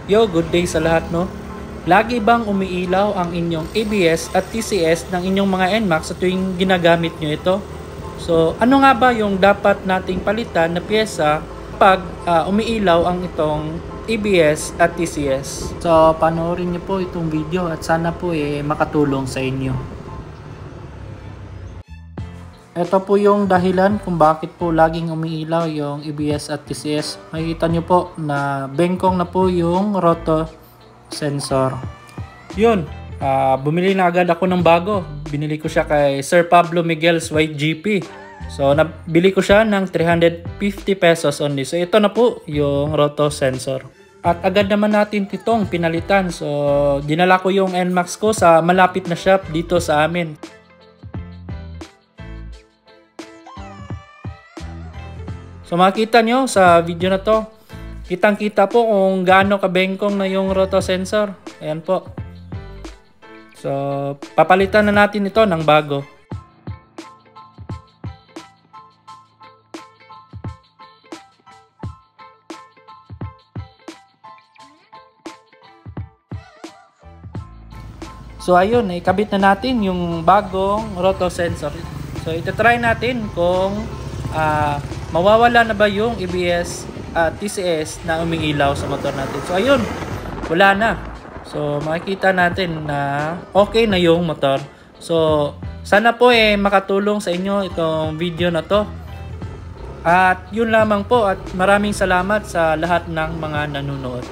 Yo, good day sa lahat, no? Lagi bang umiilaw ang inyong ABS at TCS ng inyong mga NMAX sa tuwing ginagamit nyo ito? So, ano nga ba yung dapat nating palitan na pyesa pag umiilaw ang itong ABS at TCS? So, panoorin nyo po itong video at sana po makatulong sa inyo. Ito po yung dahilan kung bakit po laging umiilaw yung ABS at TCS. Makikita nyo po na bengkong na po yung roto sensor. Yun, bumili na agad ako ng bago. Binili ko siya kay Sir Pablo Miguel's White GP. So, nabili ko siya ng 350 pesos only. So, ito na po yung roto sensor. At agad naman natin itong pinalitan. So, dinala ko yung NMAX ko sa malapit na shop dito sa amin. So makikita nyo sa video na to, kitang-kita po kung gaano kabengkong na yung roto sensor. Ayan po. So papalitan na natin ito ng bago. So ayun, ikabit na natin yung bagong roto sensor. So itatry natin kung mawawala na ba yung ABS at TCS na umiilaw sa motor natin. So ayun, wala na. So makikita natin na okay na yung motor. So sana po makatulong sa inyo itong video na to. At yun lamang po at maraming salamat sa lahat ng mga nanonood.